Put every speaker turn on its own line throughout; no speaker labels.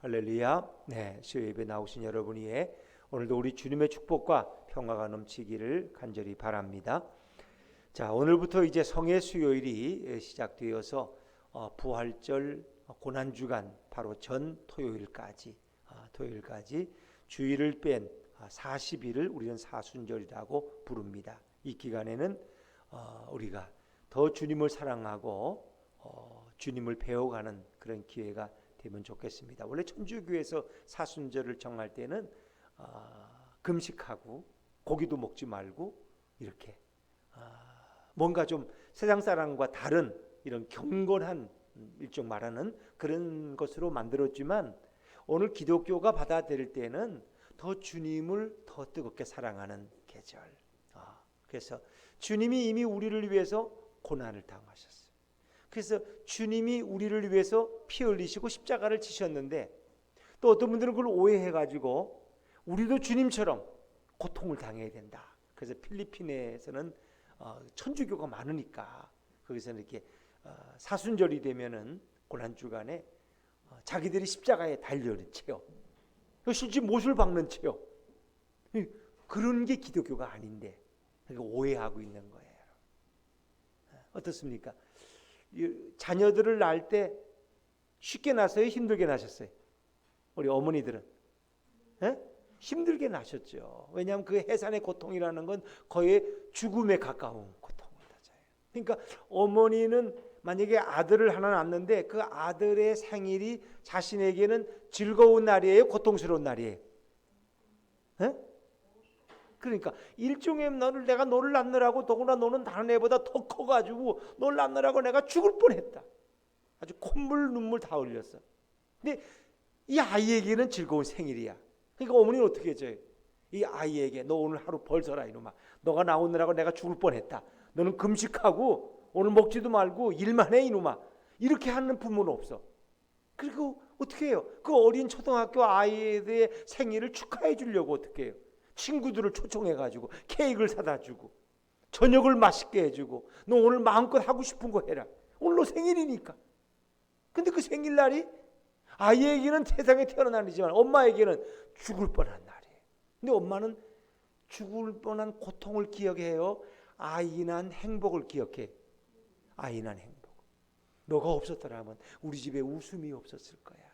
할렐루야. 네, 수요 예배 나오신 여러분 위해 오늘도 우리 주님의 축복과 평화가 넘치기를 간절히 바랍니다. 자, 오늘부터 이제 성의 수요일이 시작되어서 부활절 고난주간 바로 전 토요일까지 주일을 뺀 40일을 우리는 사순절이라고 부릅니다. 이 기간에는 우리가 더 주님을 사랑하고 주님을 배워가는 그런 기회가 되면 좋겠습니다. 원래 천주교에서 사순절을 정할 때는 금식하고 고기도 먹지 말고 이렇게 뭔가 좀 세상 사람과 다른 이런 경건한 일종 말하는 그런 것으로 만들었지만 오늘 기독교가 받아들일 때는 더 주님을 더 뜨겁게 사랑하는 계절. 그래서 주님이 이미 우리를 위해서 고난을 당하셨어요. 그래서 주님이 우리를 위해서 피 흘리시고 십자가를 지셨는데 또 어떤 분들은 그걸 오해해가지고 우리도 주님처럼 고통을 당해야 된다. 그래서 필리핀에서는 천주교가 많으니까 거기서는 이렇게 사순절이 되면은 고난주간에 자기들이 십자가에 달려있는 채요. 실제 못을 박는 채요. 그런 게 기독교가 아닌데 오해하고 있는 거예요. 어떻습니까? 자녀들을 낳을 때 쉽게 낳았어요? 힘들게 낳으셨어요? 우리 어머니들은 힘들게 낳으셨죠. 왜냐하면 그 해산의 고통이라는 건 거의 죽음에 가까운 고통을 가져요. 그러니까 어머니는 만약에 아들을 하나 낳았는데 그 아들의 생일이 자신에게는 즐거운 날이에요? 고통스러운 날이에요? 그러니까 일종의 내가 너를 낳느라고 더구나 너는 다른 애보다 더 커가지고 너를 낳느라고 내가 죽을 뻔했다. 아주 콧물 눈물 다 흘렸어. 근데 이 아이에게는 즐거운 생일이야. 그러니까 어머니는 어떻게 해줘요? 이 아이에게 너 오늘 하루 벌 서라 이놈아. 너가 나오느라고 내가 죽을 뻔했다. 너는 금식하고 오늘 먹지도 말고 일만 해 이놈아. 이렇게 하는 부모는 없어. 그리고 어떻게 해요? 그 어린 초등학교 아이의 생일을 축하해 주려고 어떻게 해요? 친구들을 초청해가지고 케이크를 사다 주고 저녁을 맛있게 해주고 너 오늘 마음껏 하고 싶은 거 해라. 오늘 너 생일이니까. 근데 그 생일날이 아이에게는 세상에 태어난 날이지만 엄마에게는 죽을 뻔한 날이에요. 근데 엄마는 죽을 뻔한 고통을 기억해요? 아이 난 행복을 기억해? 아이 난 행복. 너가 없었더라면 우리 집에 웃음이 없었을 거야.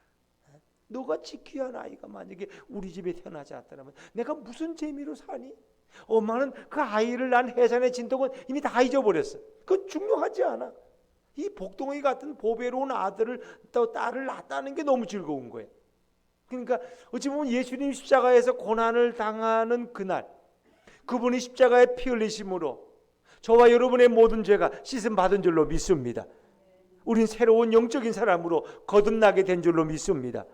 너같이 귀한 아이가 만약에 우리 집에 태어나지 않았다면 내가 무슨 재미로 사니? 엄마는 그 아이를 낳은 해산의 진통은 이미 다 잊어버렸어. 그건 중요하지 않아. 이 복덩이 같은 보배로운 아들을 또 딸을 낳았다는 게 너무 즐거운 거예요. 그러니까 어찌 보면 예수님 십자가에서 고난을 당하는 그날 그분이 십자가에 피 흘리심으로 저와 여러분의 모든 죄가 씻음 받은 줄로 믿습니다. 우린 새로운 영적인 사람으로 거듭나게 된 줄로 믿습니다.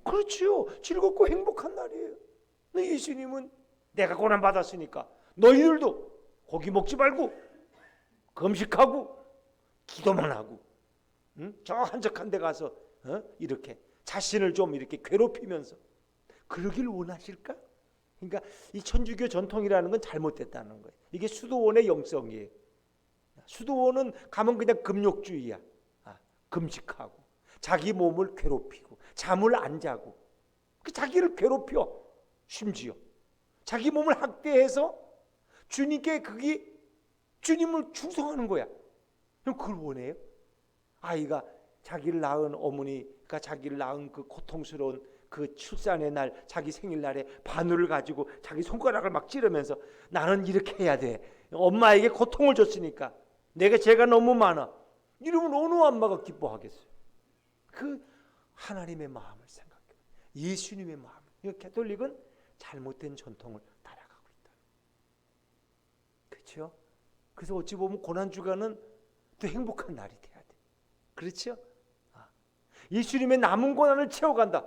그렇지요. 즐겁고 행복한 날이에요. 근데 예수님은 내가 고난받았으니까 너희들도 고기 먹지 말고 금식하고 기도만 하고 저 한적한 데 가서 이렇게 자신을 좀 이렇게 괴롭히면서 그러길 원하실까? 그러니까 이 천주교 전통이라는 건 잘못됐다는 거예요. 이게 수도원의 영성이에요. 수도원은 가면 그냥 금욕주의야. 금식하고 자기 몸을 괴롭히고 잠을 안 자고 자기를 괴롭혀. 심지어 자기 몸을 학대해서 주님께 그게 주님을 충성하는 거야. 그럼 그걸 원해요? 아이가 자기를 낳은 어머니가 자기를 낳은 그 고통스러운 그 출산의 날 자기 생일날에 바늘을 가지고 자기 손가락을 막 찌르면서 나는 이렇게 해야 돼. 엄마에게 고통을 줬으니까 내가 죄가 너무 많아. 이러면 어느 엄마가 기뻐하겠어요? 그 하나님의 마음을 생각해요. 예수님의 마음. 이 가톨릭은 잘못된 전통을 따라가고 있다. 그렇죠? 그래서 어찌 보면 고난주간은 또 행복한 날이 돼야 돼. 그렇죠? 예수님의 남은 고난을 채워간다.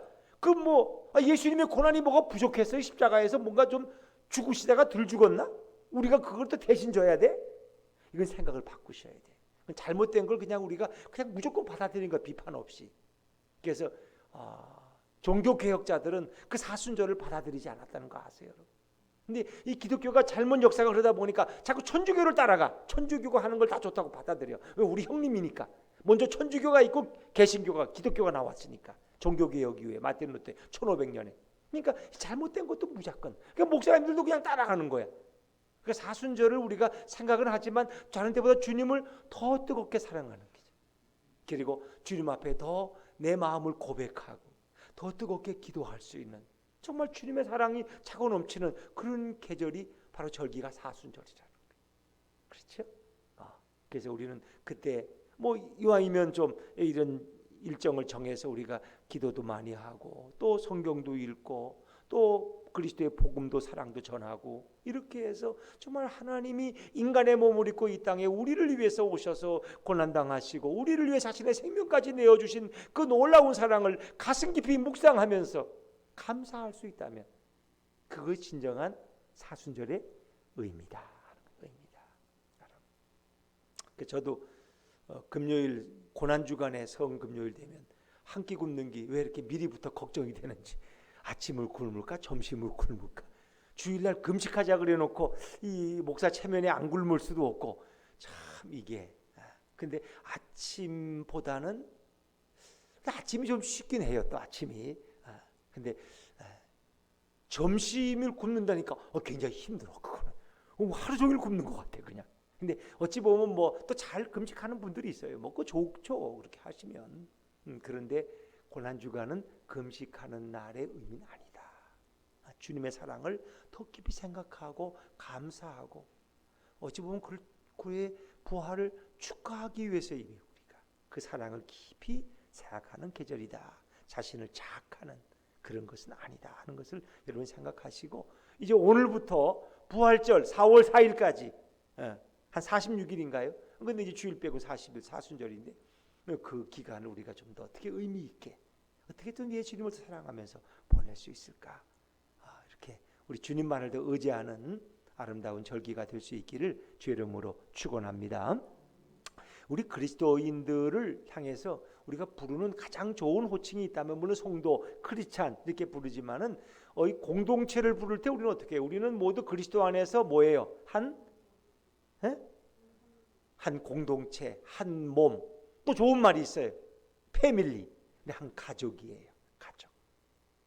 예수님의 고난이 뭐가 부족했어요? 십자가에서 뭔가 좀 죽으시다가 덜 죽었나? 우리가 그걸 또 대신 져야 돼? 이건 생각을 바꾸셔야 돼. 잘못된 걸 그냥 우리가 그냥 무조건 받아들이는 거 비판 없이. 그래서 종교개혁자들은 그 사순절을 받아들이지 않았다는 거 아세요? 근데 이 기독교가 잘못 역사가 그러다 보니까 자꾸 천주교를 따라가. 천주교가 하는 걸 다 좋다고 받아들여. 왜? 우리 형님이니까. 먼저 천주교가 있고 개신교가 기독교가 나왔으니까. 종교개혁 이후에 마틴 루터 1500년에. 그러니까 잘못된 것도 무조건. 그러니까 목사님들도 그냥 따라가는 거야. 그러니까 사순절을 우리가 생각은 하지만 다른 때보다 주님을 더 뜨겁게 사랑하는 거죠. 그리고 주님 앞에 더 내 마음을 고백하고 더 뜨겁게 기도할 수 있는 정말 주님의 사랑이 차고 넘치는 그런 계절이 바로 절기가 사순절이라는 거예요. 그렇죠? 그래서 우리는 그때 뭐 이왕이면 좀 이런 일정을 정해서 우리가 기도도 많이 하고 또 성경도 읽고 또 그리스도의 복음도 사랑도 전하고 이렇게 해서 정말 하나님이 인간의 몸을 입고 이 땅에 우리를 위해서 오셔서 고난당하시고 우리를 위해 자신의 생명까지 내어주신 그 놀라운 사랑을 가슴 깊이 묵상하면서 감사할 수 있다면 그것이 진정한 사순절의 의미다. 저도 금요일 고난주간에 성금요일 되면 한 끼 굶는 게 왜 이렇게 미리부터 걱정이 되는지 아침을 굶을까 점심을 굶을까 주일날 금식하자 그래놓고 이 목사 체면에 안 굶을 수도 없고 참 이게 근데 아침보다는 아침이 좀 쉽긴 해요. 또 아침이 근데 점심을 굶는다니까 굉장히 힘들어. 그거는 하루 종일 굶는 것 같아 그냥. 근데 어찌 보면 뭐 또 잘 금식하는 분들이 있어요. 먹고 좋죠 그렇게 하시면. 그런데 고난주간은 금식하는 날의 의미는 아니다. 주님의 사랑을 더 깊이 생각하고 감사하고 어찌 보면 그의 부활을 축하하기 위해서 이미 우리가 그 사랑을 깊이 생각하는 계절이다. 자신을 자학하는 그런 것은 아니다 하는 것을 여러분 생각하시고 이제 오늘부터 부활절 4월 4일까지 한 46일인가요? 근데 이제 주일 빼고 40일 사순절인데 그 기간을 우리가 좀 더 어떻게 의미 있게 어떻게든 예수님을 사랑하면서 보낼 수 있을까? 이렇게 우리 주님만을 더 의지하는 아름다운 절기가 될 수 있기를 주의 이름으로 축원합니다. 우리 그리스도인들을 향해서 우리가 부르는 가장 좋은 호칭이 있다면 물론 성도, 크리스찬 이렇게 부르지만은 이 공동체를 부를 때 우리는 어떻게 해요? 우리는 모두 그리스도 안에서 뭐예요? 한 공동체, 한 몸. 또 좋은 말이 있어요. 패밀리. 근데 한 가족이에요. 가족.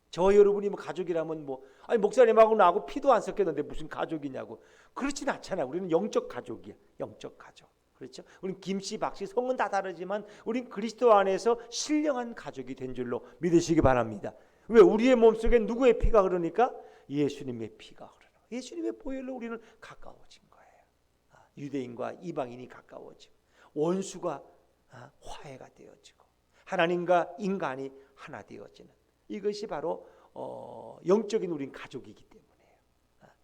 저 여러분이 뭐 가족이라면 아니 목사님하고 나하고 피도 안 섞였는데 무슨 가족이냐고. 그렇진 않잖아. 우리는 영적 가족이야. 영적 가족. 그렇죠? 우리는 김씨, 박씨 성은 다 다르지만 우리는 그리스도 안에서 신령한 가족이 된 줄로 믿으시기 바랍니다. 왜? 우리의 몸속에 누구의 피가 흐르니까? 예수님의 피가 흐르는. 예수님의 보혈로 우리는 가까워진 거예요. 유대인과 이방인이 가까워지고 원수가 화해가 되어지고 하나님과 인간이 하나 되어지는 이것이 바로 영적인 우린 가족이기 때문에요.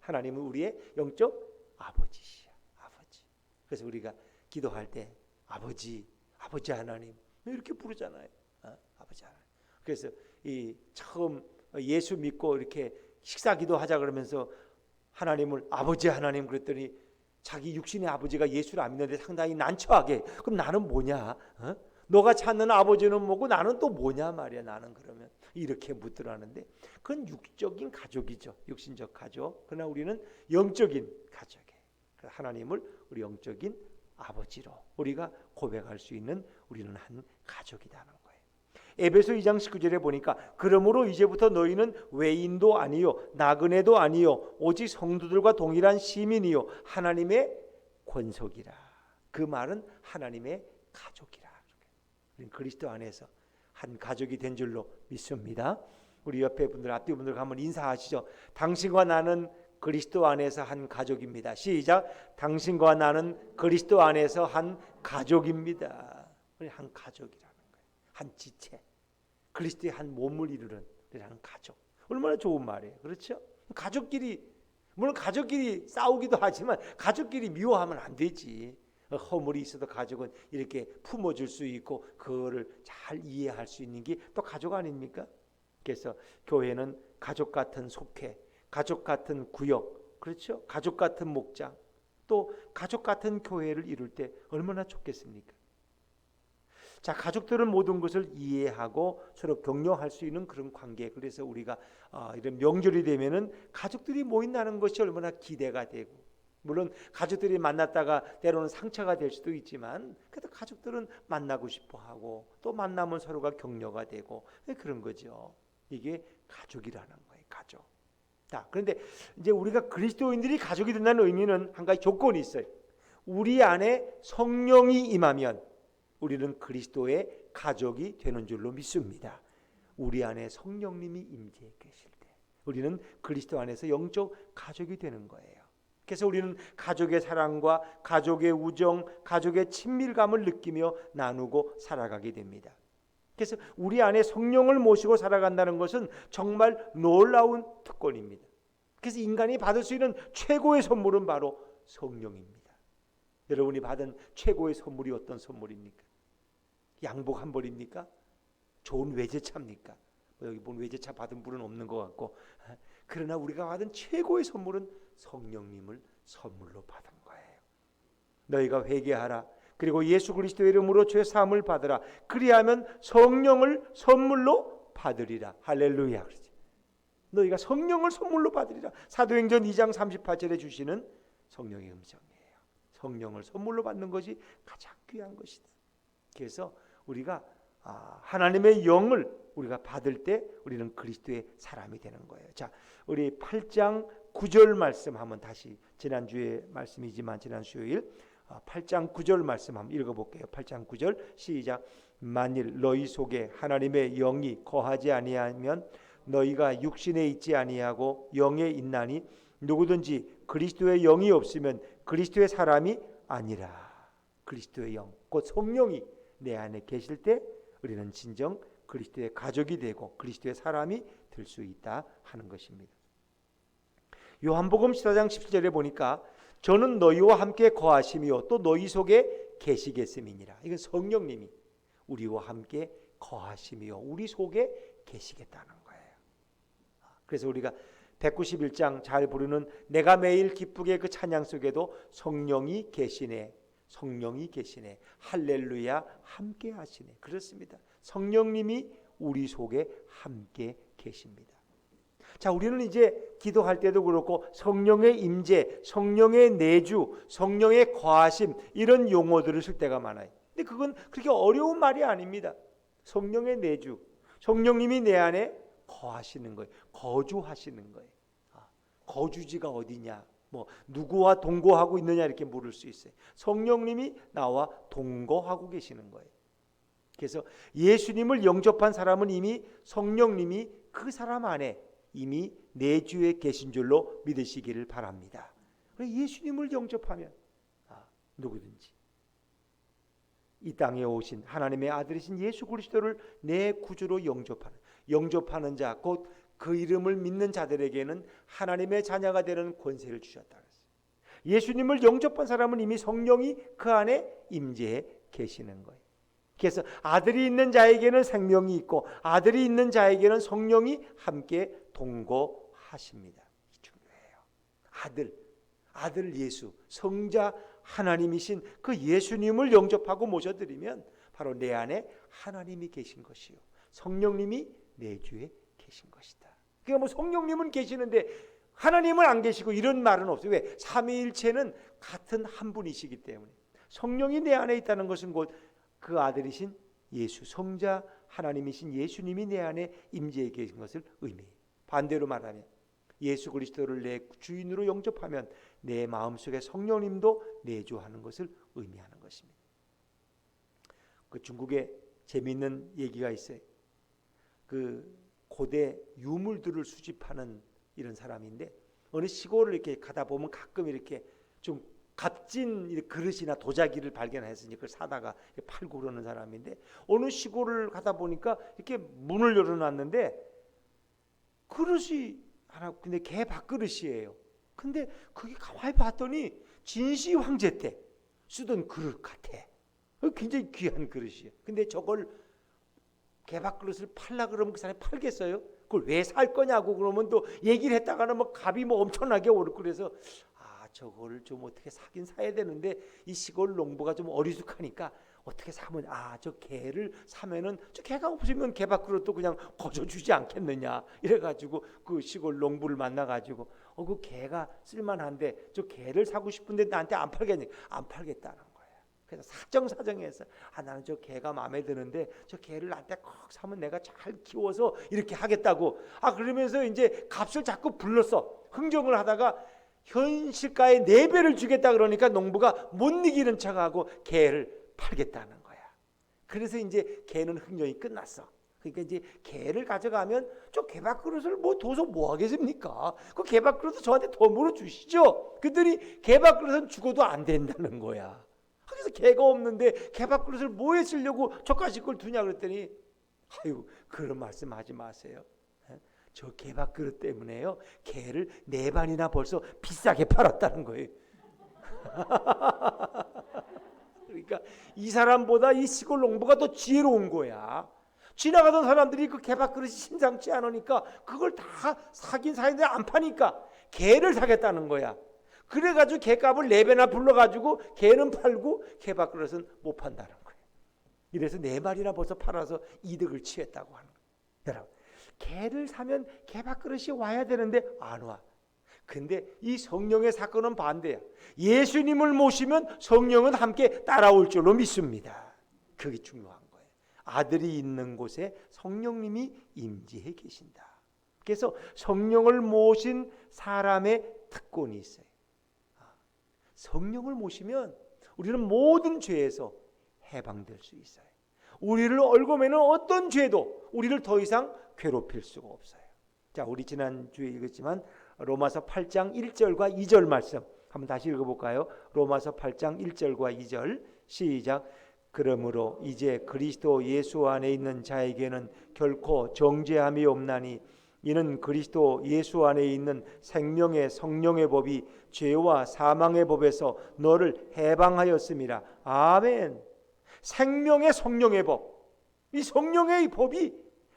하나님은 우리의 영적 아버지시야. 아버지. 그래서 우리가 기도할 때 아버지 하나님 이렇게 부르잖아요. 아버지 하나님. 그래서 이 처음 예수 믿고 이렇게 식사 기도하자 그러면서 하나님을 아버지 하나님 그랬더니 자기 육신의 아버지가 예수를 안 믿는데 상당히 난처하게 그럼 나는 뭐냐? 너가 찾는 아버지는 뭐고 나는 또 뭐냐 말이야. 나는 그러면 이렇게 묻더라는데 그건 육적인 가족이죠. 육신적 가족. 그러나 우리는 영적인 가족이에요. 하나님을 우리 영적인 아버지로 우리가 고백할 수 있는 우리는 한 가족이라는 거예요. 에베소 2장 19절에 보니까 그러므로 이제부터 너희는 외인도 아니요 나그네도 아니요 오직 성도들과 동일한 시민이요 하나님의 권속이라. 그 말은 하나님의 가족이라. 우리는 그리스도 안에서 한 가족이 된 줄로 믿습니다. 우리 옆에 분들 앞뒤 분들 한번 인사하시죠. 당신과 나는 그리스도 안에서 한 가족입니다. 시작. 당신과 나는 그리스도 안에서 한 가족입니다. 우리 한 가족이라는 거예요. 한 지체. 그리스도의 한 몸을 이루는 한 가족. 얼마나 좋은 말이에요. 그렇죠? 가족끼리 물론 가족끼리 싸우기도 하지만 가족끼리 미워하면 안 되지. 허물이 있어도 가족은 이렇게 품어줄 수 있고 그거를 잘 이해할 수 있는 게 또 가족 아닙니까? 그래서 교회는 가족 같은 속회, 가족 같은 구역, 그렇죠? 가족 같은 목장, 또 가족 같은 교회를 이룰 때 얼마나 좋겠습니까? 자, 가족들은 모든 것을 이해하고 서로 격려할 수 있는 그런 관계. 그래서 우리가 이런 명절이 되면은 가족들이 모인다는 것이 얼마나 기대가 되고 물론 가족들이 만났다가 때로는 상처가 될 수도 있지만 그래도 가족들은 만나고 싶어 하고 또 만나면 서로가 격려가 되고 그런 거죠. 이게 가족이라는 거예요. 가족. 자, 그런데 이제 우리가 그리스도인들이 가족이 된다는 의미는 한 가지 조건이 있어요. 우리 안에 성령이 임하면 우리는 그리스도의 가족이 되는 줄로 믿습니다. 우리 안에 성령님이 임재해 계실 때 우리는 그리스도 안에서 영적 가족이 되는 거예요. 그래서 우리는 가족의 사랑과 가족의 우정, 가족의 친밀감을 느끼며 나누고 살아가게 됩니다. 그래서 우리 안에 성령을 모시고 살아간다는 것은 정말 놀라운 특권입니다. 그래서 인간이 받을 수 있는 최고의 선물은 바로 성령입니다. 여러분이 받은 최고의 선물이 어떤 선물입니까? 양복 한 벌입니까? 좋은 외제차입니까? 여기 보면 외제차 받은 분은 없는 것 같고, 그러나 우리가 받은 최고의 선물은 성령님을 선물로 받은 거예요. 너희가 회개하라. 그리고 예수 그리스도의 이름으로 죄 사함을 받으라. 그리하면 성령을 선물로 받으리라. 할렐루야. 너희가 성령을 선물로 받으리라. 사도행전 2장 38절에 주시는 성령의 음성이에요. 성령을 선물로 받는 것이 가장 귀한 것이다. 그래서 우리가 하나님의 영을 우리가 받을 때 우리는 그리스도의 사람이 되는 거예요. 자, 우리 8장 9절 말씀 한번 다시, 지난주의 말씀이지만 지난 수요일 8장 9절 말씀 한번 읽어볼게요. 8장 9절 시작. 만일 너희 속에 하나님의 영이 거하지 아니하면 너희가 육신에 있지 아니하고 영에 있나니 누구든지 그리스도의 영이 없으면 그리스도의 사람이 아니라. 그리스도의 영, 곧 성령이 내 안에 계실 때 우리는 진정 그리스도의 가족이 되고 그리스도의 사람이 될 수 있다 하는 것입니다. 요한복음 14장 17절에 보니까 저는 너희와 함께 거하시며 또 너희 속에 계시겠음이니라. 이건 성령님이 우리와 함께 거하시며 우리 속에 계시겠다는 거예요. 그래서 우리가 191장 잘 부르는 내가 매일 기쁘게 그 찬양 속에도 성령이 계시네, 성령이 계시네, 할렐루야, 함께 하시네. 그렇습니다. 성령님이 우리 속에 함께 계십니다. 자, 우리는 이제 기도할 때도 그렇고 성령의 임재, 성령의 내주, 성령의 거하심 이런 용어들을 쓸 때가 많아요. 근데 그건 그렇게 어려운 말이 아닙니다. 성령의 내주, 성령님이 내 안에 거하시는 거예요. 거주하시는 거예요. 거주지가 어디냐, 뭐 누구와 동거하고 있느냐 이렇게 물을 수 있어요. 성령님이 나와 동거하고 계시는 거예요. 그래서 예수님을 영접한 사람은 이미 성령님이 그 사람 안에 이미 내주에 계신 줄로 믿으시기를 바랍니다. 예수님을 영접하면 누구든지 이 땅에 오신 하나님의 아들이신 예수 그리스도를 내 구주로 영접하는 자, 곧 그 이름을 믿는 자들에게는 하나님의 자녀가 되는 권세를 주셨다. 예수님을 영접한 사람은 이미 성령이 그 안에 임재해 계시는 거예요. 그래서 아들이 있는 자에게는 생명이 있고 아들이 있는 자에게는 성령이 함께 동거하십니다. 중요해요. 아들 예수, 성자 하나님이신 그 예수님을 영접하고 모셔드리면 바로 내 안에 하나님이 계신 것이요, 성령님이 내주에 계신 것이다. 그러니까 뭐 성령님은 계시는데 하나님은 안 계시고 이런 말은 없어요. 왜? 삼위일체는 같은 한 분이시기 때문에. 성령이 내 안에 있다는 것은 곧 그 아들이신 예수, 성자 하나님이신 예수님이 내 안에 임재해 계신 것을 의미해요. 반대로 말하면 예수 그리스도를 내 주인으로 영접하면 내 마음속에 성령님도 내주하는 것을 의미하는 것입니다. 그 중국에 재미있는 얘기가 있어요. 그 고대 유물들을 수집하는 이런 사람인데 어느 시골을 이렇게 가다 보면 가끔 이렇게 좀 값진 그릇이나 도자기를 발견해서 그걸 사다가 팔고 그러는 사람인데 어느 시골을 가다 보니까 이렇게 문을 열어놨는데 그릇이 하나, 근데 개 밥그릇이에요. 근데 그게 가만히 봤더니 진시 황제 때 쓰던 그릇 같아. 굉장히 귀한 그릇이에요. 근데 저걸 개밥그릇을 팔라 그러면 그 사람이 팔겠어요? 그걸 왜 살 거냐고 그러면 또 얘기를 했다가는 뭐 값이 뭐 엄청나게 오르고 그래서 저거를 좀 어떻게 사긴 사야 되는데 이 시골 농부가 좀 어리숙하니까 어떻게 사면 저 개를 사면은 저 개가 없으면 개 밖으로 그냥 거저주지 않겠느냐 이래가지고 그 시골 농부를 만나가지고 그 개가 쓸만한데 저 개를 사고 싶은데 나한테 안 팔겠니? 안 팔겠다는 거예요. 그래서 사정사정해서 나는 저 개가 마음에 드는데 저 개를 나한테 꼭 사면 내가 잘 키워서 이렇게 하겠다고 그러면서 이제 값을 자꾸 불렀어. 흥정을 하다가 현실가의 4배를 주겠다 그러니까 농부가 못 이기는 척하고 개를 팔겠다는 거야. 그래서 이제 개는 흥정이 끝났어. 그러니까 이제 개를 가져가면 저 개밥그릇을 둬서 뭐 하겠습니까? 그 개밥그릇을 저한테 덤으로 주시죠. 그들이 개밥그릇은 죽어도 안 된다는 거야. 그래서 개가 없는데 개밥그릇을 뭐에 쓰려고 저까지 걸 두냐 그랬더니 아유 그런 말씀하지 마세요. 저 개밥그릇 때문에요 개를 4반이나 벌써 비싸게 팔았다는 거예요. 그러니까 이 사람보다 이 시골 농부가 더 지혜로운 거야. 지나가던 사람들이 그 개밥그릇이 심상치 않으니까 그걸 다 사긴 사는데 안 파니까 개를 사겠다는 거야. 그래가지고 개값을 4배나 불러가지고 개는 팔고 개밥그릇은 못 판다는 거예요. 이래서 4마리나 벌써 팔아서 이득을 취했다고 하는 거예요. 여러분 개를 사면 개밥그릇이 와야 되는데 안 와. 근데 이 성령의 사건은 반대야. 예수님을 모시면 성령은 함께 따라올 줄로 믿습니다. 그게 중요한 거예요. 아들이 있는 곳에 성령님이 임재해 계신다. 그래서 성령을 모신 사람의 특권이 있어요. 성령을 모시면 우리는 모든 죄에서 해방될 수 있어요. 우리를 얽어매는 어떤 죄도 우리를 더 이상 괴롭힐 수가 없어요. 자, 우리 지난주에 읽었지만 로마서 8장 1절과 2절 말씀 한번 다시 읽어볼까요? 로마서 8장 1절과 2절 시작. 그러므로 이제 그리스도 예수 안에 있는 자에게는 결코 정죄함이 없나니 이는 그리스도 예수 안에 있는 생명의 성령의 법이 죄와 사망의 법에서 너를 해방하였음이라. 아멘. 생명의 성령의 법, 이 성령의 법이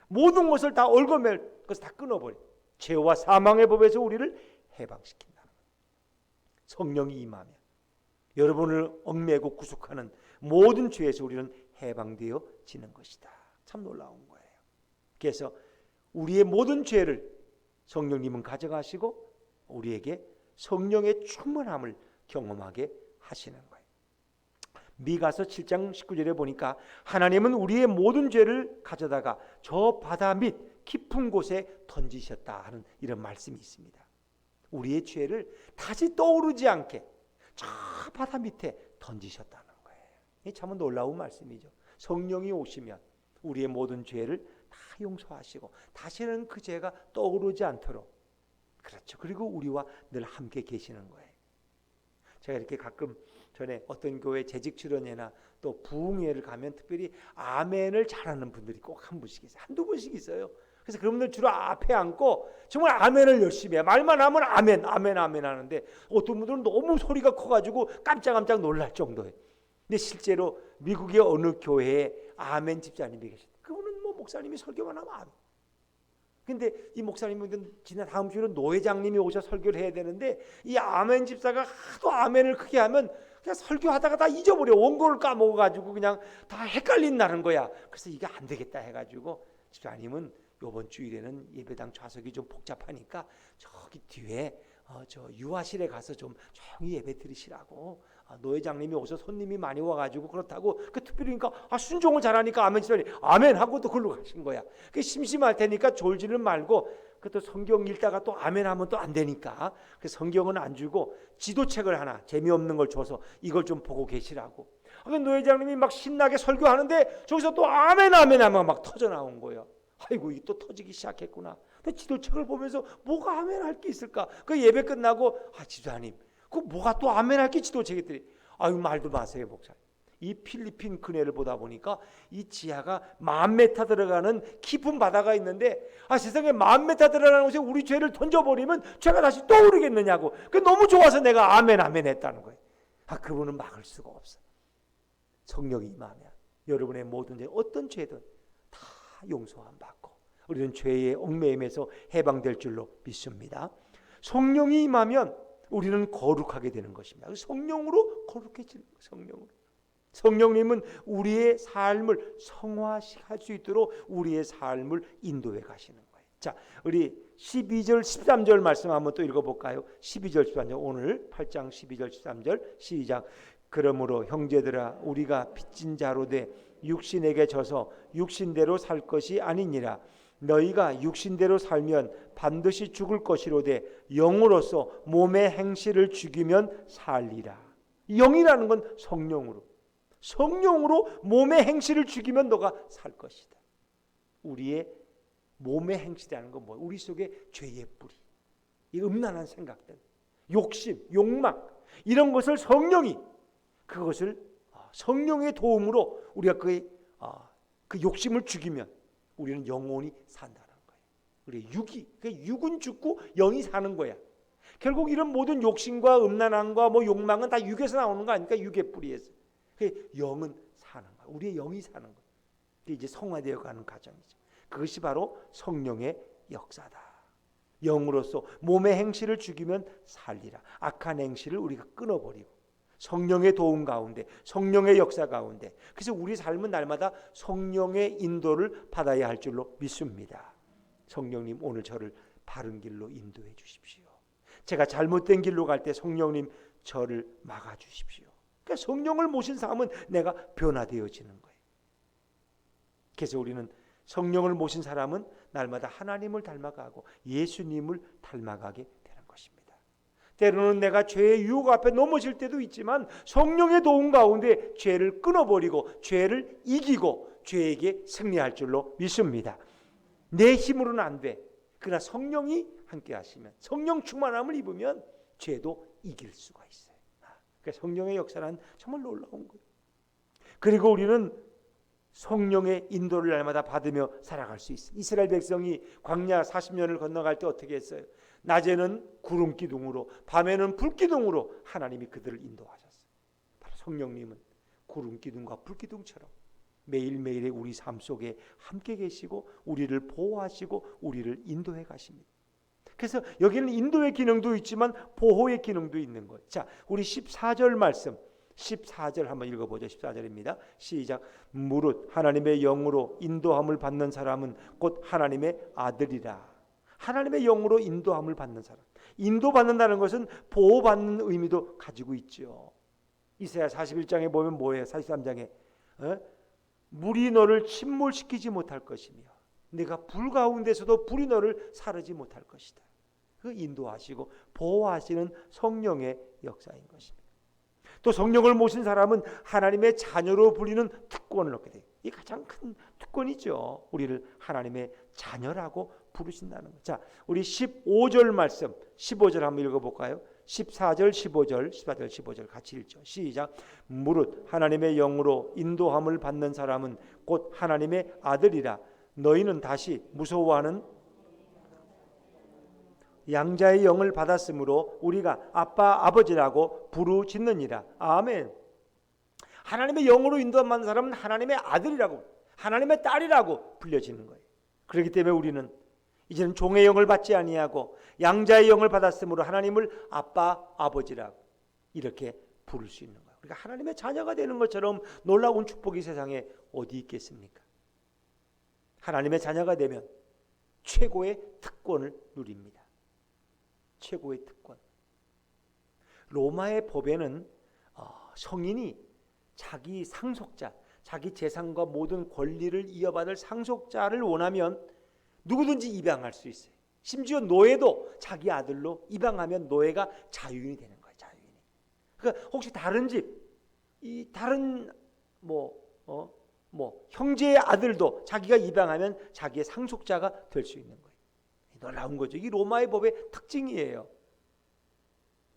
모든 것을 다 얽어맬 것을 다 끊어버려. 죄와 사망의 법에서 우리를 해방시킨다는 거예요. 성령이 임하면 여러분을 얽매고 구속하는 모든 죄에서 우리는 해방되어지는 것이다. 참 놀라운 거예요. 그래서 우리의 모든 죄를 성령님은 가져가시고 우리에게 성령의 충만함을 경험하게 하시는 거예요. 미가서 7장 19절에 보니까 하나님은 우리의 모든 죄를 가져다가 저 바다 밑 깊은 곳에 던지셨다 하는 이런 말씀이 있습니다. 우리의 죄를 다시 떠오르지 않게 저 바다 밑에 던지셨다는 거예요. 이 참 놀라운 말씀이죠. 성령이 오시면 우리의 모든 죄를 다 용서하시고 다시는 그 죄가 떠오르지 않도록, 그렇죠. 그리고 우리와 늘 함께 계시는 거예요. 제가 이렇게 가끔 전에 어떤 교회 재직 출연회나 또 부흥회를 가면 특별히 아멘을 잘하는 분들이 꼭 한 분씩 있어요. 한두 분씩 있어요. 그래서 그런 분들 주로 앞에 앉고 정말 아멘을 열심히 해요. 말만 하면 아멘, 아멘, 아멘 하는데 어떤 분들은 너무 소리가 커가지고 깜짝깜짝 놀랄 정도예요. 근데 실제로 미국의 어느 교회에 아멘 집사님이 계셨어요. 그분은 목사님이 설교만 하면 아멘. 근데 이 목사님은 지난 다음 주에는 노회장님이 오셔 설교를 해야 되는데 이 아멘 집사가 하도 아멘을 크게 하면 그냥 설교하다가 다 잊어버려. 원고를 까먹어가지고 그냥 다 헷갈린다는 거야. 그래서 이게 안 되겠다 해가지고 집사님은 이번 주일에는 예배당 좌석이 좀 복잡하니까 저기 뒤에 저 유아실에 가서 좀 조용히 예배 드리시라고. 노회장님이 오셔 손님이 많이 와가지고 그렇다고 그 특별히 그러니까 순종을 잘하니까 아멘 집사님 아멘 하고 또 글로 가신 거야. 그 심심할 테니까 졸지는 말고 그 또 성경 읽다가 또 아멘 하면 또 안 되니까 그 성경은 안 주고 지도책을 하나 재미없는 걸 줘서 이걸 좀 보고 계시라고. 노회장님이 막 신나게 설교하는데 저기서 또 아멘 아멘 하면 막 터져 나온 거예요. 아이고 이게 또 터지기 시작했구나. 근데 지도책을 보면서 뭐가 아멘 할 게 있을까? 그 예배 끝나고 집사님 그 뭐가 또 아멘 할 게 지도책이더니 아유 말도 마세요 목사님. 이 필리핀 근해를 보다 보니까 이 지하가 10,000m 들어가는 깊은 바다가 있는데 세상에 10,000m 들어가는 곳에 우리 죄를 던져버리면 죄가 다시 떠오르겠느냐고. 그 너무 좋아서 내가 아멘 아멘 했다는 거예요. 그분은 막을 수가 없어. 성령이 임하면 여러분의 모든 죄 어떤 죄든 다 용서함 받고 우리는 죄의 얽매임에서 해방될 줄로 믿습니다. 성령이 임하면 우리는 거룩하게 되는 것입니다. 성령으로 거룩해지는 거예요. 성령으로. 성령님은 우리의 삶을 성화할 수 있도록 우리의 삶을 인도해 가시는 거예요. 자, 우리 12절 13절 말씀 한번 또 읽어볼까요? 12절 13절 오늘 8장 12절 13절 시작. 그러므로 형제들아 우리가 빚진 자로 돼 육신에게 져서 육신대로 살 것이 아니니라. 너희가 육신대로 살면 반드시 죽을 것이로되 영으로서 몸의 행실을 죽이면 살리라. 영이라는 건 성령으로 몸의 행실을 죽이면 너가 살 것이다. 우리의 몸의 행실이라는 건 뭐예요? 우리 속에 죄의 뿌리, 이 음란한 생각들, 욕심, 욕망 이런 것을 그것을 성령의 도움으로 우리가 그 욕심을 죽이면 우리는 영원히 산다는 거예요. 우리 육은 죽고 영이 사는 거야. 결국 이런 모든 욕심과 음란함과 욕망은 다 육에서 나오는 거 아닙니까? 육의 뿌리에서. 영은 사는 거야. 우리의 영이 사는 거야. 그게 이제 성화되어 가는 과정이죠. 그것이 바로 성령의 역사다. 영으로서 몸의 행실을 죽이면 살리라. 악한 행실을 우리가 끊어버리고 성령의 도움 가운데, 성령의 역사 가운데, 그래서 우리 삶은 날마다 성령의 인도를 받아야 할 줄로 믿습니다. 성령님 오늘 저를 바른 길로 인도해 주십시오. 제가 잘못된 길로 갈 때 성령님 저를 막아 주십시오. 그러니까 성령을 모신 사람은 내가 변화되어지는 거예요. 그래서 우리는 성령을 모신 사람은 날마다 하나님을 닮아가고 예수님을 닮아가게 되는 것입니다. 때로는 내가 죄의 유혹 앞에 넘어질 때도 있지만 성령의 도움 가운데 죄를 끊어버리고 죄를 이기고 죄에게 승리할 줄로 믿습니다. 내 힘으로는 안 돼. 그러나 성령이 함께 하시면, 성령 충만함을 입으면 죄도 이길 수가 있어요. 그러니까 성령의 역사는 정말 놀라운 거예요. 그리고 우리는 성령의 인도를 날마다 받으며 살아갈 수 있어요. 이스라엘 백성이 광야 40년을 건너갈 때 어떻게 했어요? 낮에는 구름 기둥으로, 밤에는 불 기둥으로 하나님이 그들을 인도하셨어요. 바로 성령님은 구름 기둥과 불 기둥처럼 매일매일의 우리 삶 속에 함께 계시고 우리를 보호하시고 우리를 인도해 가십니다. 그래서 여기는 인도의 기능도 있지만 보호의 기능도 있는 거예요. 자, 우리 14절 말씀 14절 한번 읽어보죠. 14절입니다. 시작. 무릇 하나님의 영으로 인도함을 받는 사람은 곧 하나님의 아들이라. 하나님의 영으로 인도함을 받는 사람. 인도받는다는 것은 보호받는 의미도 가지고 있죠. 이사야 41장에 보면 뭐예요? 43장에 물이 너를 침몰시키지 못할 것이며 내가 불 가운데서도 불이 너를 사르지 못할 것이다. 그 인도하시고 보호하시는 성령의 역사인 것입니다. 또 성령을 모신 사람은 하나님의 자녀로 불리는 특권을 얻게 돼요. 이 가장 큰 특권이죠. 우리를 하나님의 자녀라고 부르신다는 것. 자, 우리 15절 말씀 15절 한번 읽어볼까요? 14절 15절 14절 15절 같이 읽죠. 시작. 무릇 하나님의 영으로 인도함을 받는 사람은 곧 하나님의 아들이라. 너희는 다시 무서워하는 양자의 영을 받았으므로 우리가 아빠 아버지라고 부르짖느니라. 아멘. 하나님의 영으로 인도받는 사람은 하나님의 아들이라고, 하나님의 딸이라고 불려지는 거예요. 그렇기 때문에 우리는 이제는 종의 영을 받지 아니하고 양자의 영을 받았으므로 하나님을 아빠 아버지라고 이렇게 부를 수 있는 거예요. 그러니까 하나님의 자녀가 되는 것처럼 놀라운 축복이 세상에 어디 있겠습니까? 하나님의 자녀가 되면 최고의 특권을 누립니다. 최고의 특권. 로마의 법에는 성인이 자기 상속자, 자기 재산과 모든 권리를 이어받을 상속자를 원하면 누구든지 입양할 수 있어요. 심지어 노예도 자기 아들로 입양하면 노예가 자유인이 되는 거예요. 자유인이. 그러니까 혹시 다른 집, 이 다른 형제의 아들도 자기가 입양하면 자기의 상속자가 될 수 있는 거예요. 놀라운 거죠. 이 로마의 법의 특징이에요.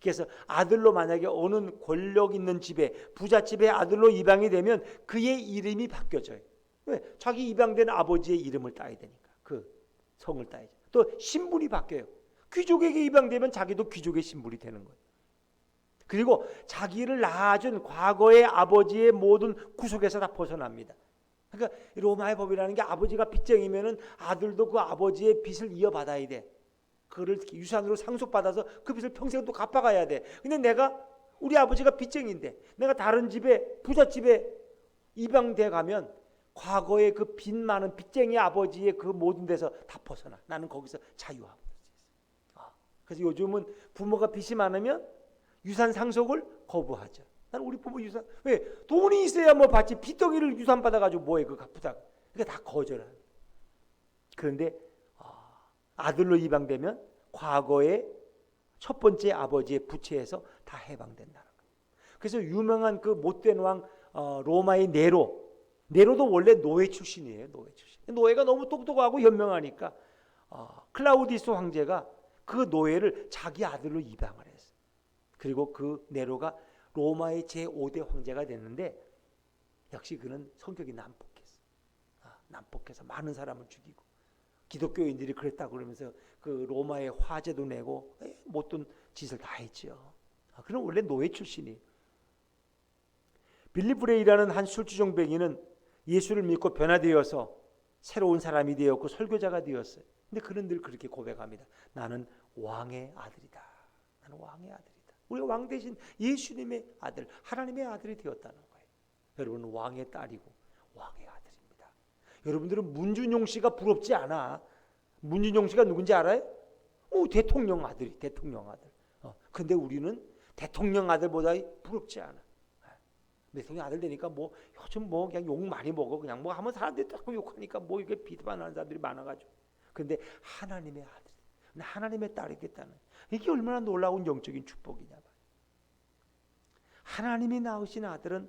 그래서 아들로 만약에 어느 권력 있는 집에, 부잣집의 아들로 입양이 되면 그의 이름이 바뀌어져요. 왜? 자기 입양된 아버지의 이름을 따야 되니까. 그 성을 따야죠. 또 신분이 바뀌어요. 귀족에게 입양되면 자기도 귀족의 신분이 되는 거예요. 그리고 자기를 낳아준 과거의 아버지의 모든 구속에서 다 벗어납니다. 그러니까 로마의 법이라는 게 아버지가 빚쟁이면은 아들도 그 아버지의 빚을 이어받아야 돼. 그를 유산으로 상속받아서 그 빚을 평생 또 갚아가야 돼. 근데 내가 우리 아버지가 빚쟁인데 내가 다른 집에 부잣집에 입양돼 가면 과거의 그 빚 많은 빚쟁이 아버지의 그 모든 데서 다 벗어나. 나는 거기서 자유하고 있어요. 그래서 요즘은 부모가 빚이 많으면 유산 상속을 거부하죠. 나는 우리 부모 유산 왜 돈이 있어야 뭐 받지 빚덩이를 유산 받아가지고 뭐해 그 갚으다가 그러니까 다 거절하는. 그런데 아들로 입양되면 과거의 첫 번째 아버지의 부채에서 다 해방된다는 거예요. 그래서 유명한 그 못된 왕 로마의 네로도 원래 노예 출신이에요. 노예 출신. 노예가 너무 똑똑하고 현명하니까 클라우디우스 황제가 그 노예를 자기 아들로 입양을 했어요. 그리고 그 네로가 로마의 제5대 황제가 됐는데 역시 그는 성격이 난폭했어. 난폭해서 많은 사람을 죽이고 기독교인들이 그랬다고 그러면서 그 로마의 화제도 내고 못된 짓을 다 했죠. 그는 원래 노예 출신이에요. 빌리 브레이라는 한 술주정뱅이는 예수를 믿고 변화되어서 새로운 사람이 되었고 설교자가 되었어요. 근데 그는 늘 그렇게 고백합니다. 나는 왕의 아들이다. 나는 왕의 아들이다. 우리가 왕 대신 예수님의 아들, 하나님의 아들이 되었다는 거예요. 여러분 왕의 딸이고 왕의 아들입니다. 여러분들은 문준용 씨가 부럽지 않아. 문준용 씨가 누군지 알아요? 대통령 아들이 대통령 아들. 근데 우리는 대통령 아들보다 부럽지 않아. 대통령 아들 되니까 뭐 요즘 뭐 그냥 욕 많이 먹어. 그냥 뭐 하면 사람들이 자꾸 욕하니까 뭐 이게 비판하는 사람들이 많아가지고. 근데 하나님의 아들, 하나님의 딸이겠다는 이게 얼마나 놀라운 영적인 축복이냐. 하나님이 낳으신 아들은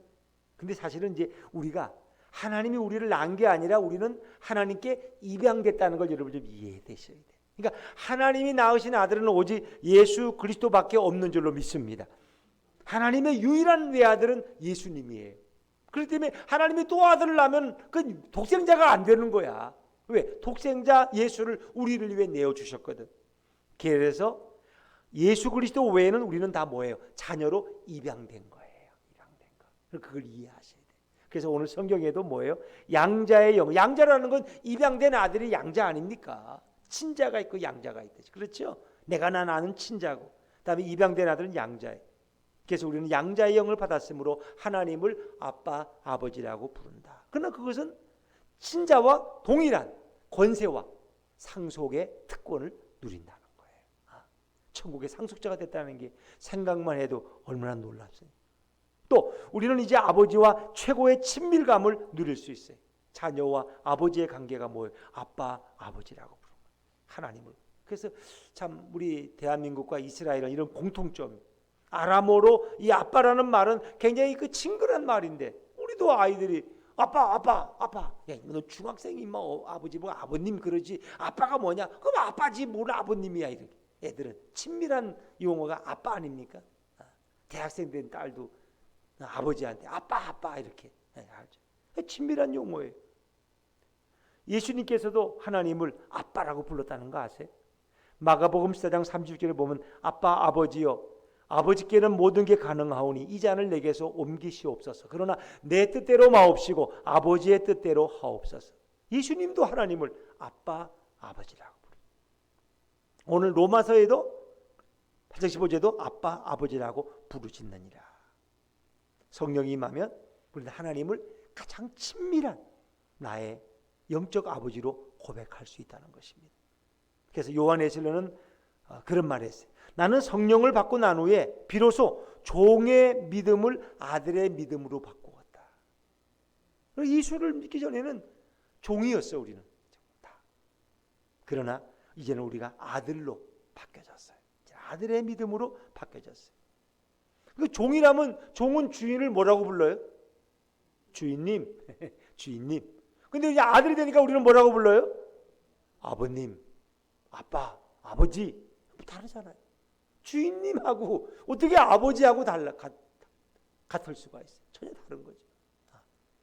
근데 사실은 이제 우리가 하나님이 우리를 낳은 게 아니라 우리는 하나님께 입양됐다는 걸 여러분 좀 이해되셔야 돼요. 그러니까 하나님이 낳으신 아들은 오직 예수 그리스도밖에 없는 줄로 믿습니다. 하나님의 유일한 외아들은 예수님이에요. 그렇기 때문에 하나님이 또 아들을 낳으면 그 독생자가 안 되는 거야. 왜? 독생자 예수를 우리를 위해 내어주셨거든. 그래서 예수 그리스도 외에는 우리는 다 뭐예요? 자녀로 입양된 거예요. 입양된 거. 그걸 이해하셔야 돼요. 그래서 오늘 성경에도 뭐예요? 양자의 영. 양자라는 건 입양된 아들이 양자 아닙니까? 친자가 있고 양자가 있듯이. 그렇죠? 내가 아는 친자고 그다음에 입양된 아들은 양자예요. 그래서 우리는 양자의 영을 받았으므로 하나님을 아빠, 아버지라고 부른다. 그러나 그것은 친자와 동일한 권세와 상속의 특권을 누린다는 거예요. 천국의 상속자가 됐다는 게 생각만 해도 얼마나 놀랍어요. 또 우리는 이제 아버지와 최고의 친밀감을 누릴 수 있어요. 자녀와 아버지의 관계가 뭐예요? 아빠, 아버지라고 부르는 거예요. 하나님을. 그래서 참 우리 대한민국과 이스라엘은 이런 공통점. 아람어로 이 아빠라는 말은 굉장히 그 친근한 말인데 우리도 아이들이 아빠. 야, 너 중학생이 뭐 아버지 뭐 아버님 그러지. 아빠가 뭐냐? 그럼 아빠지 뭘 아버님이야 이렇게. 애들은 친밀한 용어가 아빠 아닙니까? 대학생 된 딸도 아버지한테 아빠 이렇게 친밀한 용어예요. 예수님께서도 하나님을 아빠라고 불렀다는 거 아세요? 마가복음 14장 30절에 보면 아빠 아버지여 아버지께는 모든 게 가능하오니 이 잔을 내게서 옮기시옵소서. 그러나 내 뜻대로 마옵시고 아버지의 뜻대로 하옵소서. 예수님도 하나님을 아빠 아버지라고 부릅니다. 오늘 로마서에도 8장 15절에도 아빠 아버지라고 부르짖느니라. 성령이 임하면 우리는 하나님을 가장 친밀한 나의 영적 아버지로 고백할 수 있다는 것입니다. 그래서 요한에슬로는 그런 말을 했어요. 나는 성령을 받고 난 후에 비로소 종의 믿음을 아들의 믿음으로 바꾸었다. 예수를 믿기 전에는 종이었어 우리는 다. 그러나 이제는 우리가 아들로 바뀌어졌어요. 아들의 믿음으로 바뀌어졌어요. 그 종이라면 종은 주인을 뭐라고 불러요? 주인님, 주인님. 근데 이제 아들이 되니까 우리는 뭐라고 불러요? 아버님, 아빠, 아버지. 다르잖아요. 주인님하고 어떻게 아버지하고 같을 수가 있어요? 전혀 다른 거죠.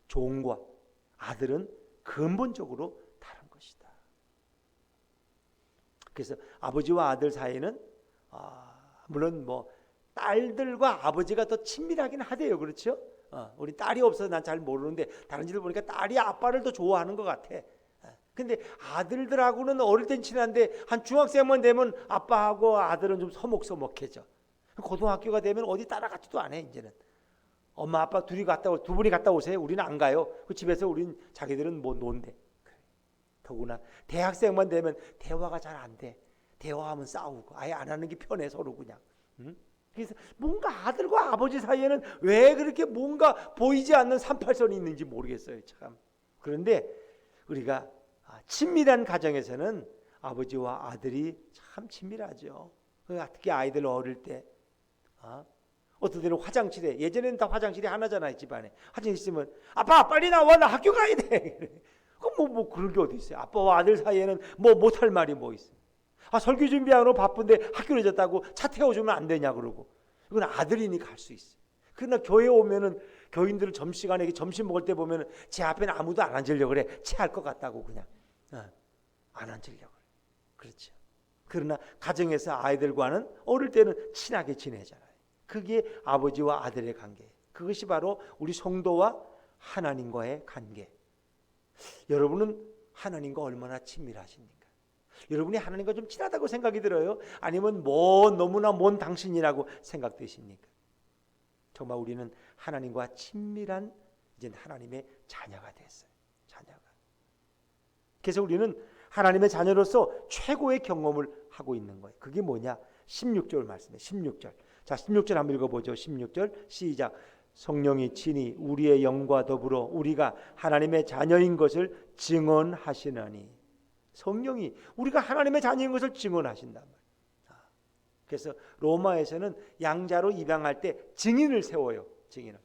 종과 아들은 근본적으로 다른 것이다. 그래서 아버지와 아들 사이는 물론 뭐 딸들과 아버지가 더 친밀하긴 하대요. 그렇죠? 우리 딸이 없어서 난 잘 모르는데 다른 집을 보니까 딸이 아빠를 더 좋아하는 것 같아. 근데 아들들하고는 어릴 땐 친한데 한 중학생만 되면 아빠하고 아들은 좀 서먹서먹해져. 고등학교가 되면 어디 따라가지도 않아. 이제는 엄마 아빠 둘이 두 분이 갔다 오세요. 우리는 안 가요. 그 집에서 우린 자기들은 뭐 논대. 더구나 대학생만 되면 대화가 잘 안 돼. 대화하면 싸우고 아예 안 하는 게 편해 서로 그냥. 응? 그래서 뭔가 아들과 아버지 사이에는 왜 그렇게 뭔가 보이지 않는 38선이 있는지 모르겠어요. 참. 그런데 우리가 친밀한 가정에서는 아버지와 아들이 참 친밀하죠. 특히 아이들 어릴 때 어떤 때는 화장실에, 예전에는 다 화장실이 하나잖아요. 집안에 화장실 있으면 아빠 빨리 나와, 나 학교 가야 돼. 뭐 그런 게 어디 있어요. 아빠와 아들 사이에는 뭐 못할 말이 뭐 있어요. 설교 준비하느라 바쁜데 학교 늦었다고 차 태워주면 안 되냐 그러고. 이건 아들이니 갈 수 있어요. 그러나 교회 오면은 교인들 점심시간에 점심 먹을 때 보면은 제 앞에는 아무도 안 앉으려고 그래. 체할 것 같다고 그냥 안 앉으려고 그래. 그렇죠. 그러나 가정에서 아이들과는 어릴 때는 친하게 지내잖아요. 그게 아버지와 아들의 관계. 그것이 바로 우리 성도와 하나님과의 관계. 여러분은 하나님과 얼마나 친밀하십니까? 여러분이 하나님과 좀 친하다고 생각이 들어요? 아니면 너무나 먼 당신이라고 생각되십니까? 정말 우리는 하나님과 친밀한 이제 하나님의 자녀가 됐어요. 자녀가. 그래서 우리는 하나님의 자녀로서 최고의 경험을 하고 있는 거예요. 그게 뭐냐? 16절 말씀이에요. 16절. 자, 16절 한번 읽어보죠. 16절 시작. 성령이 친히 우리의 영과 더불어 우리가 하나님의 자녀인 것을 증언하시나니. 성령이 우리가 하나님의 자녀인 것을 증언하신단 말이에요. 그래서 로마에서는 양자로 입양할 때 증인을 세워요. 증인을.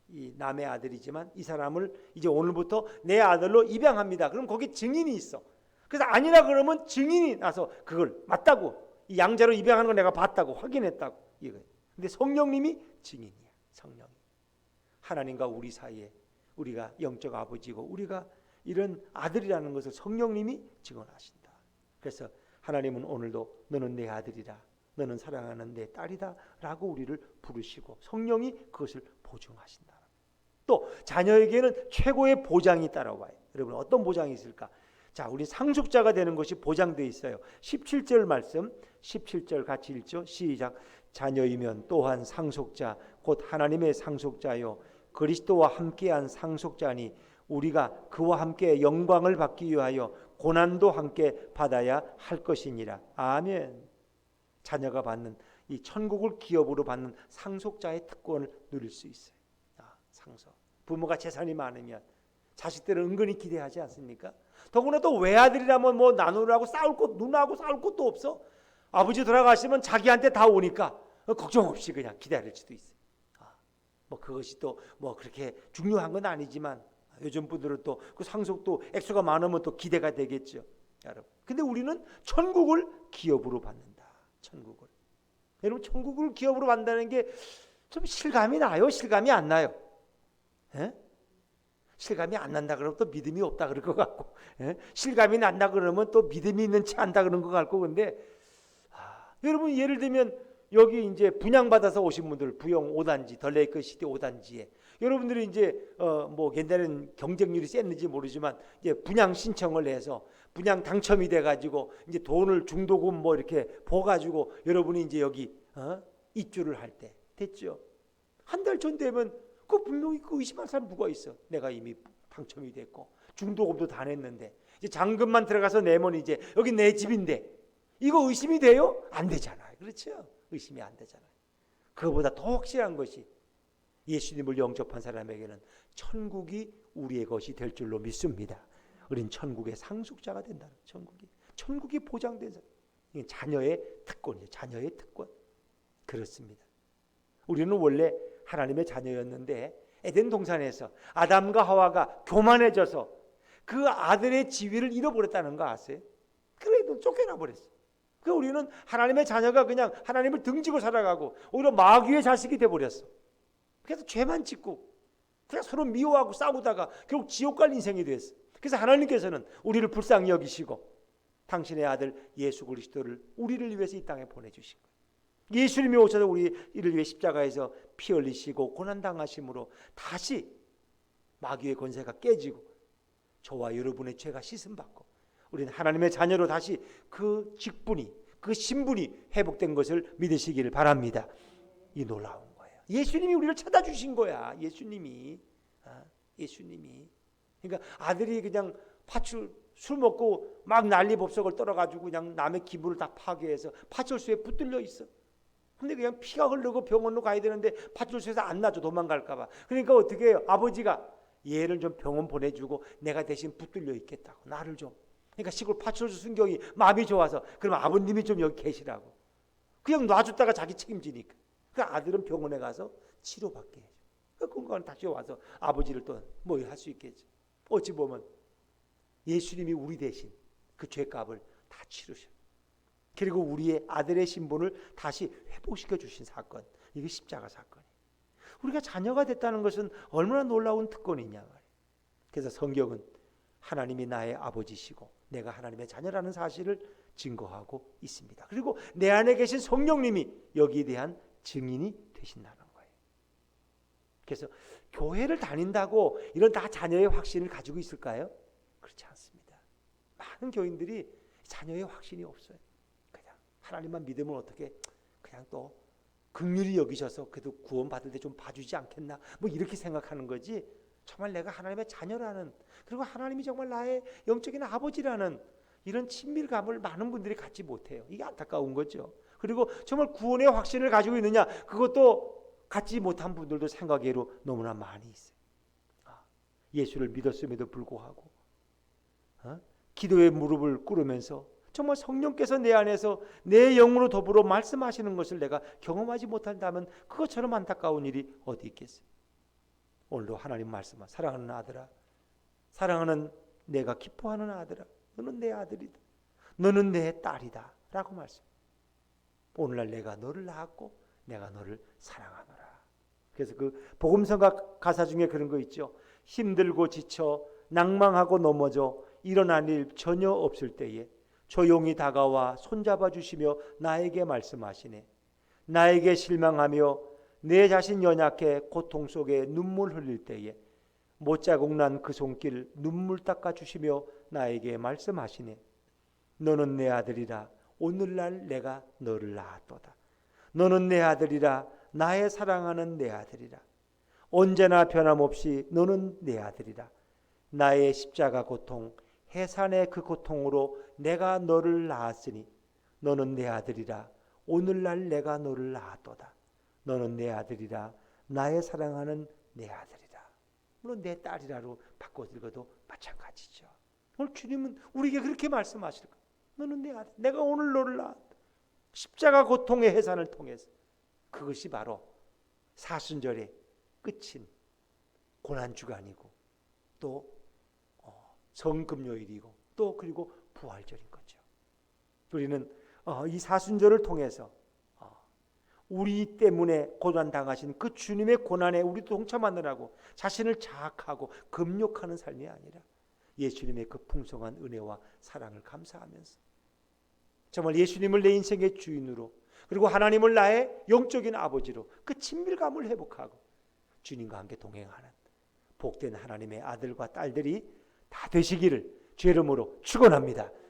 이 남의 아들이지만 이 사람을 이제 오늘부터 내 아들로 입양합니다. 그럼 거기 증인이 있어. 그래서 아니라 그러면 증인이 나서 그걸 맞다고, 이 양자로 입양하는 걸 내가 봤다고 확인했다고 이거예요. 근데 성령님이 증인이야. 성령이 하나님과 우리 사이에 우리가 영적 아버지고 우리가 이런 아들이라는 것을 성령님이 증언하신다. 그래서 하나님은 오늘도 너는 내 아들이라, 너는 사랑하는 내 딸이다 라고 우리를 부르시고 성령이 그것을 보증하신다. 또 자녀에게는 최고의 보장이 따라와요. 여러분 어떤 보장이 있을까? 자, 우리 상속자가 되는 것이 보장되어 있어요. 17절 말씀, 17절 같이 읽죠. 시작. 자녀이면 또한 상속자 곧 하나님의 상속자요 그리스도와 함께한 상속자니 우리가 그와 함께 영광을 받기 위하여 고난도 함께 받아야 할 것이니라. 아멘. 자녀가 받는 이 천국을 기업으로 받는 상속자의 특권을 누릴 수 있어요. 상속. 부모가 재산이 많으면 자식들은 은근히 기대하지 않습니까? 더구나 또 외아들이라면 뭐 나누라고 싸울 것, 누나하고 싸울 것도 없어. 아버지 돌아가시면 자기한테 다 오니까 걱정 없이 그냥 기다릴 수도 있어요. 뭐 그것이 또 뭐 그렇게 중요한 건 아니지만 요즘 분들은 또 그 상속도 액수가 많으면 또 기대가 되겠죠, 여러분. 근데 우리는 천국을 기업으로 받는다. 천국을. 여러분 천국을 기업으로 받는다는 게 좀 실감이 나요? 실감이 안 나요? 에? 실감이 안 난다 그러면 또 믿음이 없다 그럴 것 같고, 실감이 난다 그러면 또 믿음이 있는 채 한다 그런 것 같고. 근데 여러분 예를 들면 여기 이제 분양받아서 오신 분들, 부영 5단지, 덜레이크 시티 5단지에 여러분들이 이제 뭐 옛날에는 경쟁률이 셌는지 모르지만 이제 분양 신청을 해서 분양 당첨이 돼가지고 이제 돈을 중도금 뭐 이렇게 보가지고 여러분이 이제 여기 입주를 할 때 됐죠. 한 달 전 되면 그 분명히 그 의심할 사람 누가 있어? 내가 이미 당첨이 됐고 중도금도 다 냈는데 이제 잔금만 들어가서 내면 이제 여기 내 집인데 이거 의심이 돼요? 안 되잖아요. 그렇죠? 의심이 안 되잖아요. 그거보다 더 확실한 것이 예수님을 영접한 사람에게는 천국이 우리의 것이 될 줄로 믿습니다. 우린 천국의 상속자가 된다는 천국이 보장된 사람. 이게 자녀의 특권이에요. 자녀의 특권. 그렇습니다. 우리는 원래 하나님의 자녀였는데 에덴 동산에서 아담과 하와가 교만해져서 그 아들의 지위를 잃어버렸다는 거 아세요? 그래도 쫓겨나 버렸어요. 그 우리는 하나님의 자녀가 그냥 하나님을 등지고 살아가고 오히려 마귀의 자식이 돼버렸어. 그래서 죄만 짓고 그냥 서로 미워하고 싸우다가 결국 지옥 갈 인생이 됐어. 그래서 하나님께서는 우리를 불쌍히 여기시고 당신의 아들 예수 그리스도를 우리를 위해서 이 땅에 보내주신 거예요. 예수님이 오셔서 우리를 위해 십자가에서 피 흘리시고 고난당하심으로 다시 마귀의 권세가 깨지고 저와 여러분의 죄가 씻음받고 우리는 하나님의 자녀로 다시 그 직분이, 그 신분이 회복된 것을 믿으시기를 바랍니다. 이 놀라운 거예요. 예수님이 우리를 찾아주신 거야. 예수님이. 예수님이. 그러니까 아들이 그냥 술 먹고 막 난리법석을 떨어가지고 그냥 남의 기분을 다 파괴해서 파출소에 붙들려 있어. 근데 그냥 피가 흐르고 병원으로 가야 되는데 파출소에서 안 놔줘, 도망갈까 봐. 그러니까 어떻게 해요? 아버지가 얘를 좀 병원 보내주고 내가 대신 붙들려 있겠다고, 나를 좀. 그러니까 시골 파출소 순경이 마음이 좋아서 그럼 아버님이 좀 여기 계시라고 그냥 놔줬다가 자기 책임지니까. 그 아들은 병원에 가서 치료받게 해줘. 그건 다시 와서 아버지를 또 뭐 할 수 있겠지. 어찌 보면 예수님이 우리 대신 그 죄값을 다 치르셔. 그리고 우리의 아들의 신분을 다시 회복시켜 주신 사건, 이게 십자가 사건이에요. 우리가 자녀가 됐다는 것은 얼마나 놀라운 특권이냐 말이에요. 그래서 성경은 하나님이 나의 아버지시고 내가 하나님의 자녀라는 사실을 증거하고 있습니다. 그리고 내 안에 계신 성령님이 여기에 대한 증인이 되신다는 거예요. 그래서 교회를 다닌다고 이런 다 자녀의 확신을 가지고 있을까요? 그렇지 않습니다. 많은 교인들이 자녀의 확신이 없어요. 그냥 하나님만 믿으면 어떻게 그냥 또 긍휼히 여기셔서 그래도 구원받을 때 좀 봐주지 않겠나 뭐 이렇게 생각하는 거지, 정말 내가 하나님의 자녀라는, 그리고 하나님이 정말 나의 영적인 아버지라는 이런 친밀감을 많은 분들이 갖지 못해요. 이게 안타까운 거죠. 그리고 정말 구원의 확신을 가지고 있느냐, 그것도 갖지 못한 분들도 생각외로 너무나 많이 있어요. 예수를 믿었음에도 불구하고 기도의 무릎을 꿇으면서 정말 성령께서 내 안에서 내 영으로 더불어 말씀하시는 것을 내가 경험하지 못한다면 그것처럼 안타까운 일이 어디 있겠어요. 오늘도 하나님 말씀하, 사랑하는 아들아, 사랑하는 내가 기뻐하는 아들아, 너는 내 아들이다, 너는 내 딸이다 라고 말씀. 오늘날 내가 너를 낳았고 내가 너를 사랑하노라. 그래서 그 복음성가 가사 중에 그런 거 있죠. 힘들고 지쳐 낭망하고 넘어져 일어날 일 전혀 없을 때에 조용히 다가와 손잡아 주시며 나에게 말씀하시네. 나에게 실망하며 내 자신 연약해 고통 속에 눈물 흘릴 때에 못자국 난 그 손길 눈물 닦아 주시며 나에게 말씀하시네. 너는 내 아들이라 오늘날 내가 너를 낳았도다. 너는 내 아들이라 나의 사랑하는 내 아들이라. 언제나 변함없이 너는 내 아들이라. 나의 십자가 고통 해산의 그 고통으로 내가 너를 낳았으니 너는 내 아들이라 오늘날 내가 너를 낳았도다. 너는 내 아들이라 나의 사랑하는 내 아들이라. 물론 내 딸이라로 바꿔 읽어도 마찬가지죠. 오늘 주님은 우리에게 그렇게 말씀하실 거예요. 너는 내 아들, 내가 오늘 너를 낳았다. 십자가 고통의 해산을 통해서. 그것이 바로 사순절의 끝인 고난주간이고 또 성금요일이고 또 그리고 부활절인 거죠. 우리는 이 사순절을 통해서 우리 때문에 고난당하신 그 주님의 고난에 우리도 동참하느라고 자신을 자학하고 금욕하는 삶이 아니라 예수님의 그 풍성한 은혜와 사랑을 감사하면서 정말 예수님을 내 인생의 주인으로, 그리고 하나님을 나의 영적인 아버지로 그 친밀감을 회복하고 주님과 함께 동행하는 복된 하나님의 아들과 딸들이 다 되시기를 주의 이름으로 축원합니다.